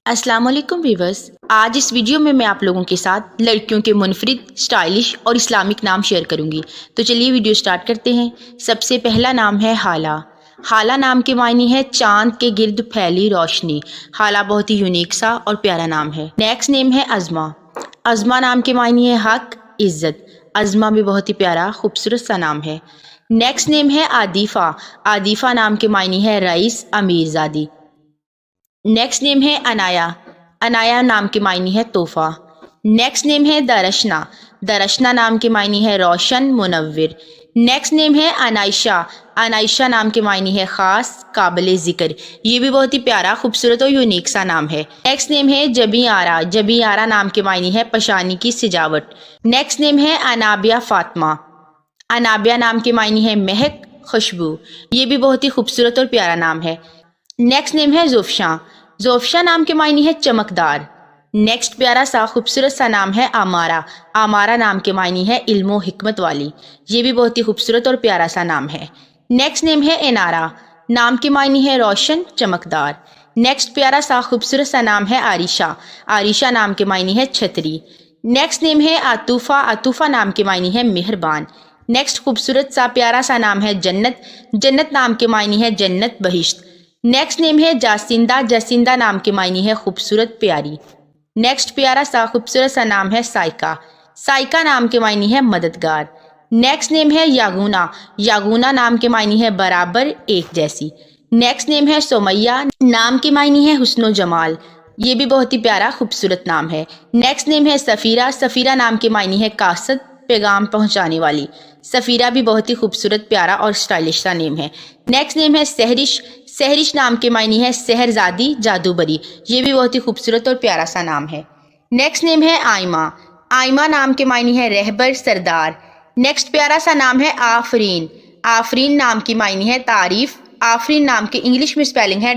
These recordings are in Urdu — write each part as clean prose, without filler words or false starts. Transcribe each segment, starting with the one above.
السلام علیکم ویورز، آج اس ویڈیو میں آپ لوگوں کے ساتھ لڑکیوں کے منفرد، اسٹائلش اور اسلامک نام شیئر کروں گی۔ تو چلیے ویڈیو سٹارٹ کرتے ہیں۔ سب سے پہلا نام ہے حالہ۔ حالہ نام کے معنی ہے چاند کے گرد پھیلی روشنی۔ حالہ بہت ہی یونیک سا اور پیارا نام ہے۔ نیکسٹ نیم ہے عظمہ۔ عظمہ نام کے معنی ہے حق، عزت۔ عظمہ بھی بہت ہی پیارا خوبصورت سا نام ہے۔ نیکسٹ نیم ہے عاطفہ۔ عاطفہ نام کے معنی ہے رئیس، امیر زادی۔ نیکسٹ نیم ہے عنایا۔ عنایا نام کے معنی ہے تحفہ۔ نیکسٹ نیم ہے درشنا۔ درشنا نام کے معنی ہے روشن، منور۔ نیکسٹ نیم ہے عنائشہ۔ عنائشہ نام کے معنی ہے خاص، قابل ذکر۔ یہ بھی بہت ہی پیارا، خوبصورت اور یونیک سا نام ہے۔ نیکسٹ نیم ہے جبیں آرا۔ جبیں آرا نام کے معنی ہے پیشانی کی سجاوٹ۔ نیکسٹ نیم ہے انابیہ فاطمہ۔ انابیہ نام کے معنی ہے مہک، خوشبو۔ یہ بھی بہت ہی خوبصورت اور پیارا نام ہے۔ نیکسٹ نیم ہے زوفشاں۔ زوفشاں نام کے معنی ہے چمکدار۔ نیکسٹ پیارا سا خوبصورت سا نام ہے آمارہ۔ آمارہ نام کے معنی ہے علم و حکمت والی۔ یہ بھی بہت ہی خوبصورت اور پیارا سا نام ہے۔ نیکسٹ نیم ہے انارہ۔ نام کے معنی ہے روشن، چمکدار۔ نیکسٹ پیارا سا خوبصورت سا نام ہے عائشہ۔ عائشہ نام کے معنی ہے چھتری۔ نیکسٹ نیم ہے عطوفہ۔ عطوفہ نام کے معنی ہے مہربان۔ نیکسٹ خوبصورت سا پیارا سا نام ہے جنت۔ جنت نام کے معنی ہے جنت، بہشت۔ نیکسٹ نیم ہے جاسندہ۔ جاسندہ نام کے معنی ہے خوبصورت، پیاری۔ نیکسٹ پیارا سا خوبصورت سا نام ہے سائکا۔ سائکا نام کے معنی ہے مددگار۔ نیکسٹ نیم ہے یاگونا۔ یاگونا نام کے معنی ہے برابر، ایک جیسی۔ نیکسٹ نیم ہے سمیہ۔ نام کے معنی ہے حسن و جمال۔ یہ بھی بہت ہی پیارا خوبصورت نام ہے۔ نیکسٹ نیم ہے سفیرہ۔ سفیرہ نام کے معنی ہے قاصد، پیغام پہنچانے والی۔ سفیرہ بھی بہت ہی خوبصورت، پیارا اور اسٹائلش سا نیم ہے۔ نیکسٹ نیم ہے سحرش۔ سحرش نام کے معنی ہے سحرزادی، جادوگری۔ یہ بھی بہت ہی خوبصورت اور پیارا سا نام ہے۔ نیکسٹ نیم ہے آئمہ۔ آئمہ نام کے معنی ہے رہبر، سردار۔ نیکسٹ پیارا سا نام ہے آفرین۔ آفرین نام کی معنی ہے تعریف۔ آفرین نام کے انگلش میں اسپیلنگ ہے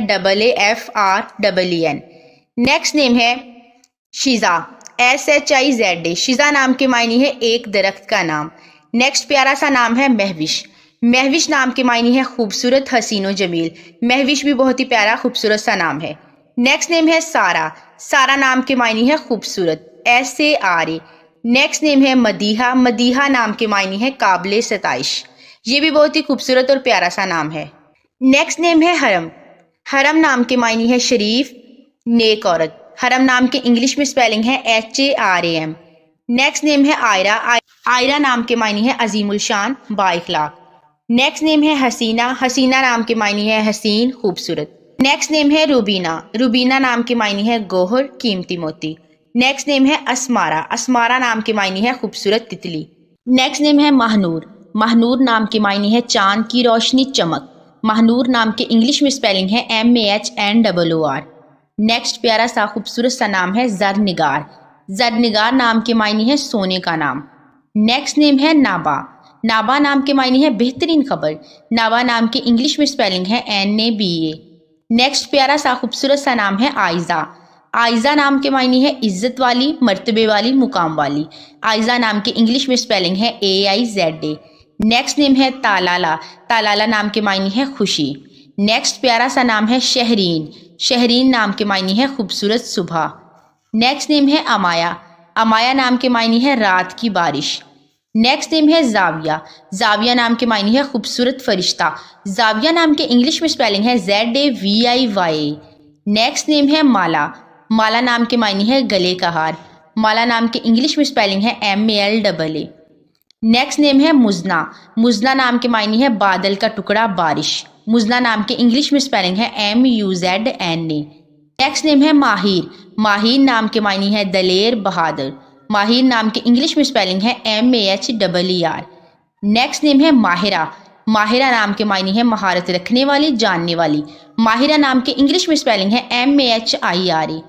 AFREEN۔ نیکسٹ نیم ہے شیزا۔ SHIZA۔ شیزا نام کے معنی ہے ایک درخت کا نام۔ نیکسٹ پیارا سا نام ہے مہوش۔ مہوش نام کے معنی ہے خوبصورت، حسین و جمیل۔ مہوش بھی بہت ہی پیارا خوبصورت سا نام ہے۔ نیکسٹ نیم ہے سارہ۔ سارہ نام کے معنی ہے خوبصورت، SARA۔ نیکسٹ نیم ہے مدیحہ۔ مدیحہ نام کے معنی ہے قابل ستائش۔ یہ بھی بہت ہی خوبصورت اور پیارا سا نام ہے۔ نیکسٹ نیم ہے حرم۔ حرم نام کے معنی ہے شریف، نیک عورت۔ حرم نام کے انگلش میں اسپیلنگ ہے HARAM۔ نیکسٹ نیم ہے آئرہ۔ آئرہ نام کے معنی ہے عظیم الشان، با اخلاق۔ نیکسٹ نیم ہے حسینہ۔ حسینہ نام کے معنی ہے حسین، خوبصورت۔ نیکسٹ نیم ہے روبینہ۔ روبینہ نام کے معنی ہے گوہر، قیمتی موتی۔ نیکسٹ نیم ہے اسمارہ۔ اسمارہ نام کے معنی ہے خوبصورت تتلی۔ نیکسٹ نیم ہے ماہنور۔ ماہنور نام کے معنی ہے چاند کی روشنی، چمک۔ ماہنور نام کے انگلش میں اسپیلنگ ہے MAHNOOR۔ نیکسٹ پیارا سا خوبصورت سا نام ہے زرنگار۔ زرنگار نام کے معنی ہے سونے کا نام۔ نیکسٹ نیم ہے نابا۔ نابا نام کے معنی ہے بہترین خبر۔ نابا نام کے انگلش میں اسپیلنگ ہے NABA۔ نیکسٹ پیارا سا خوبصورت سا نام ہے آئزہ۔ آئزہ نام کے معنی ہے عزت والی، مرتبے والی، مقام والی۔ آئزہ نام کے انگلش میں اسپیلنگ ہے AIZA۔ نیکسٹ نیم ہے طلالہ۔ طلالہ نام کے معنی ہے خوشی۔ نیکسٹ پیارا سا نام ہے شہرین۔ شہرین نام کے معنی ہے خوبصورت صبح۔ نیکسٹ نیم ہے امایا۔ امایا نام کے معنی ہے رات کی بارش۔ نیکسٹ نیم ہے زاویہ۔ زاویہ نام کے معنی ہے خوبصورت فرشتہ۔ زاویہ نام کے انگلش میں اسپیلنگ ہے ZAVIYA۔ نیکسٹ نیم ہے مالا۔ مالا نام کے معنی ہے گلے کا ہار۔ مالا نام کے انگلش میں اسپیلنگ ہے MALAA۔ نیکسٹ نیم ہے مزنا۔ مزنا نام کے معنی ہے بادل کا ٹکڑا، بارش۔ مزنا نام کے انگلش میں اسپیلنگ ہے MUZNA۔ نیکسٹ نیم ہے ماہر۔ ماہر نام کے معنی ہے دلیر، بہادر۔ ماہر نام کے انگلش میں اسپیلنگ ہے MAHER۔ نیکسٹ نیم ہے ماہرہ۔ ماہرہ نام کے معنی ہے مہارت رکھنے والی، جاننے والی۔ ماہرہ نام کے انگلش میں اسپیلنگ ہے MAHIRA۔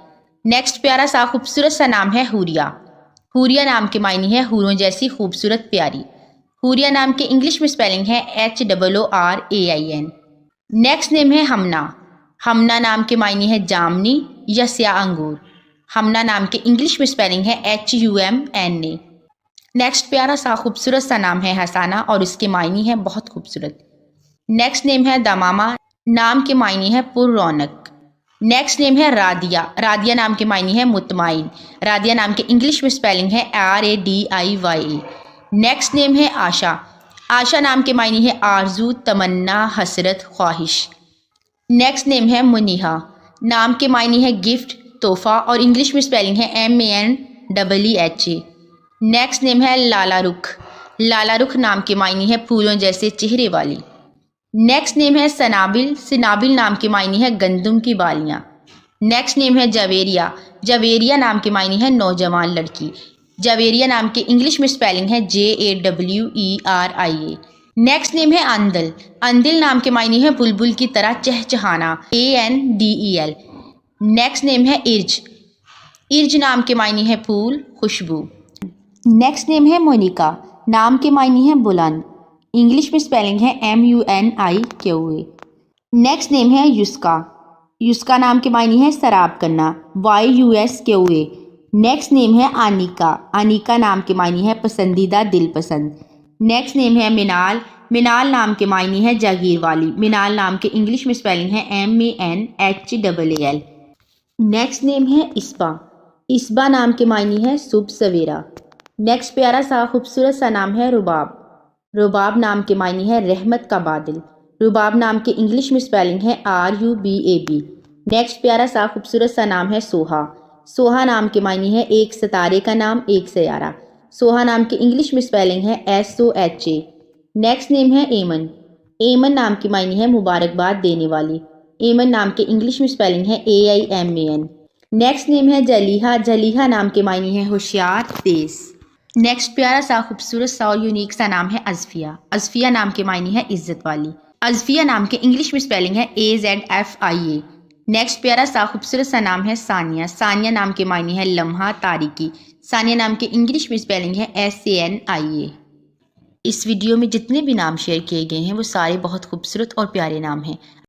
نیکسٹ پیارا سا خوبصورت سا نام ہے حوریہ۔ حوریہ نام کے معنی ہے حوروں جیسی خوبصورت، پیاری۔ حوریہ نام کے انگلش میں اسپیلنگ ہے HOORAIN۔ نیکسٹ نیم ہے ہمنا۔ ہمنا نام کے معنی ہے جامنی یا سیاہ انگور۔ ہمنا نام کے انگلش میں اسپیلنگ ہے HUMNA۔ نیکسٹ پیارا سا خوبصورت سا نام ہے حسانہ اور اس کے معنی ہے بہت خوبصورت۔ نیکسٹ نیم ہے دمامہ۔ نام کے معنی ہے پر رونق۔ نیکسٹ نیم ہے رادیہ. رادیہ نام کے معنی ہے مطمئن. رادیہ نام کے انگلش میں اسپیلنگ ہے RADIYA. نیکسٹ نیم ہے آشا. آشا نام کے معنی ہے آرزو، تمنا، حسرت، خواہش. نیکسٹ نیم ہے منیہا. نام کے معنی ہے گفٹ، تحفہ اور انگلش میں اسپیلنگ ہے MANEEHA. نیکسٹ نیم ہے لالا رخ. لالا رخ نام کے معنی ہے پھولوں جیسے چہرے والی. نیکسٹ نیم ہے سنابل. سنابل نام کے معنی ہے گندم کی بالیاں. نیکسٹ نیم ہے جویریہ. جویریہ نام کے معنی ہے نوجوان لڑکی. جویریہ نام کے انگلش میں اسپیلنگ ہے JAWERIA. نیکسٹ نیم ہے اندل. اندل نام کے معنی ہے بلبل کی طرح چہچہانا ANDEL. نیکسٹ نیم ہے ارج. ارج نام کے معنی ہے پھول، خوشبو. نیکسٹ نیم ہے مونیکا. نام کے معنی ہے بلند. انگلش میں اسپیلنگ ہے MUNIQA. نیکسٹ نیم ہے یسکا. یسکا نام کے معنی ہے سراب کرنا YUSKA. نیکسٹ نیم ہے آنیکا. آنیکا نام کے معنی ہے پسندیدہ، دل پسند. نیکسٹ نیم ہے منال. منال نام کے معنی ہے جاگیر والی. منال نام کے انگلش میں اسپیلنگ ہے MANHAL. نیکسٹ نیم ہے اسبا. اسبا نام کے معنی ہے صبح سویرا. نیکسٹ پیارا سا خوبصورت سا نام ہے رباب. رباب نام کے معنی ہے رحمت کا بادل. رباب نام کے انگلش میں اسپیلنگ ہے RUBAB. نیکسٹ پیارا سا خوبصورت سا نام ہے سوہا. سوہا نام کے معنی ہے ایک ستارے کا نام، ایک سیارہ. سوہا نام کے انگلش میں اسپیلنگ ہے SOHA. نیکسٹ نیم ہے ایمن. ایمن نام کے معنی ہے مبارکباد دینے والی. ایمن نام کے انگلش میں اسپیلنگ ہے AIMAN. نیکسٹ نیم ہے جلیحہ. جلیحہ نام کے معنی ہے ہوشیار، تیز. نیکسٹ پیارا سا خوبصورت سا اور یونیک سا نام ہے ازفیہ. ازفیہ نام کے معنی ہے عزت والی. ازفیہ نام کے انگلش میں اسپیلنگ ہے AZFIA. نیکسٹ پیارا سا خوبصورت سا نام ہے ثانیہ. ثانیہ نام کے معنی ہے لمحہ، تاریکی. ثانیہ نام کے انگلش میں اسپیلنگ ہے SANIA. اس ویڈیو میں جتنے بھی نام شیئر کیے گئے ہیں وہ سارے بہت خوبصورت اور پیارے نام ہیں.